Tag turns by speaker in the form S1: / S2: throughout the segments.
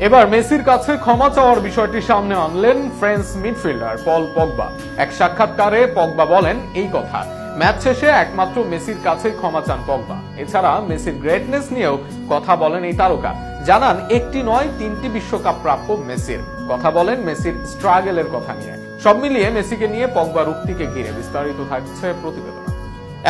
S1: এবার মেসির কাছে ক্ষমা চাওয়ার বিষয়টি সামনে আনলেন ফ্রেঞ্চ মিডফিল্ডার পল পগবা। এক সাক্ষাৎকারে পগবা বলেন এই কথা, ম্যাচ শেষে একমাত্র মেসির কাছে ক্ষমা চান পগবা। এছাড়া মেসির গ্রেটনেস নিয়েও কথা বলেন এই তারকা। জানান একটি নয় 3টি বিশ্বকাপ প্রাপ্য মেসির। কথা বলেন মেসির স্ট্রাগলের কথা নিয়ে। সব মিলিয়ে মেসিকে নিয়ে পগবার উক্তিকে ঘিরে বিস্তারিত থাকছে প্রতিবেদন।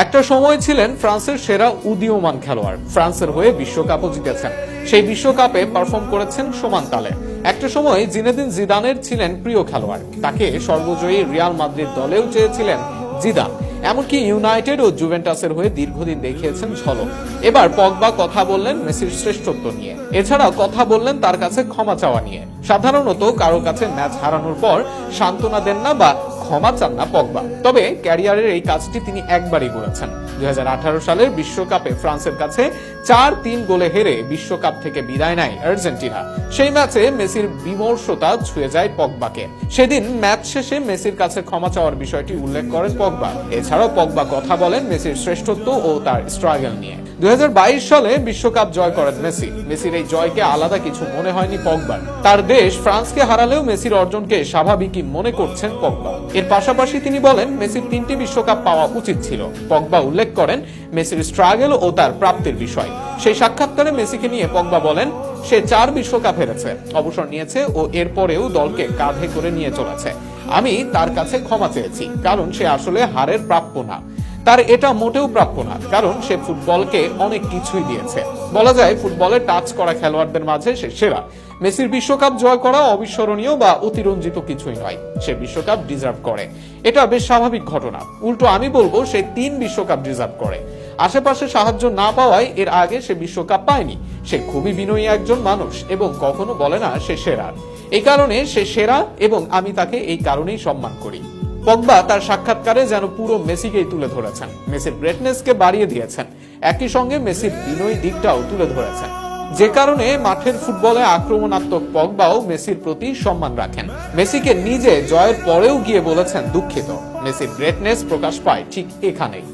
S1: একটা সময় ছিলেন ফ্রান্সের সেরা উদীয়মান খেলোয়াড়, ফ্রান্সের হয়ে বিশ্বকাপও জিতেছেন। সেই বিশ্বকাপে পারফর্ম করেছেন সমান তালে। একটা সময় জিনেদিন জিদানের ছিলেন প্রিয় খেলোয়াড়, তাকে সর্বজয়ী রিয়াল মাদ্রিদ দলেও চেয়েছিলেন জিদান। এমনকি ইউনাইটেড ও জুভেন্টাসের হয়ে দীর্ঘদিন দেখিয়েছেন ঝলক। এবার পগবা কথা বললেন মেসির শ্রেষ্ঠত্ব নিয়ে, এছাড়া কথা বললেন তার কাছে ক্ষমা চাওয়া নিয়ে। সাধারণত কারো কাছে ম্যাচ হারানোর পর সান্ত্বনা দেন না বা ক্ষমা চান না পগবা, তবে ক্যারিয়ারের এই কাজটি তিনি একবারই করেছেন। 2018 সালের বিশ্বকাপে ফ্রান্সের কাছে 4-3 গোলে হেরে বিশ্বকাপ থেকে বিদায় নেয় আর্জেন্টিনা। সেই ম্যাচে মেসির বিমর্ষতা ছুঁয়ে যায় পগবাকে। সেদিন ম্যাচ শেষে মেসির কাছে ক্ষমা চাওয়ার বিষয়টি উল্লেখ করেন পগবা। এছাড়াও পগবা কথা বলেন মেসির শ্রেষ্ঠত্ব ও তার স্ট্রাগল নিয়ে। 2022 সালে বিশ্বকাপ জয় করেন মেসি। মেসির এই জয়কে আলাদা কিছু মনে হয়নি পগবার। তার দেশ ফ্রান্সকে হারালেও মেসির অর্জনকে স্বাভাবিকই মনে করছেন পগবা। এর পাশাপাশি তিনি বলেন মেসির 3টি বিশ্বকাপ পাওয়া উচিত ছিল। পগবা উল্লেখ করেন মেসির স্ট্রাগল ও তার প্রাপ্তির বিষয়। সেই সাক্ষাৎকারে মেসিকে নিয়ে পগবা বলেন সে 4 বিশ্বকাপ হেরেছে, অবসর নিয়েছে ও এরপরেও দলকে কাঁধে করে নিয়ে চলেছে। আমি তার কাছে ক্ষমা চেয়েছি, কারণ সে আসলে হারের প্রাপ্য না। তার এটা মোটেও প্রাপ্য না, কারণ সে ফুটবলকে অনেক কিছুই দিয়েছে। বলা যায় ফুটবলে টাচ করা খেলোয়াড়দের মাঝে সে সেরা। মেসির বিশ্বকাপ জয় করা অবিস্মরণীয় বা অতিরঞ্জিত কিছুই নয়, সে বিশ্বকাপ ডিজার্ভ করে। এটা বেশ স্বাভাবিক ঘটনা। উল্টো আমি বলবো সে 3 বিশ্বকাপ ডিজার্ভ করে। আশেপাশে সাহায্য না পাওয়ায় এর আগে সে বিশ্বকাপ পায়নি। সে খুবই বিনয়ী একজন মানুষ এবং কখনো বলে না সে সেরা। এই কারণে সে সেরা এবং আমি তাকে এই কারণেই সম্মান করি। পগবা তার সাক্ষাৎকারে যেন পুরো মেসিকেই তুলে ধরেছেন, মেসির গ্রেটনেসকে বাড়িয়ে দিয়েছেন, একই সঙ্গে মেসির বিনয়ী দিকটাও তুলে ধরেছেন। যে কারণে মাঠের ফুটবলে আক্রমণাত্মক পগবাও মেসির প্রতি সম্মান রাখেন। মেসিকে নিজে জয়ের পরেও গিয়ে বলেছেন দুঃখিত। মেসির গ্রেটনেস প্রকাশ পায় ঠিক এখানেই।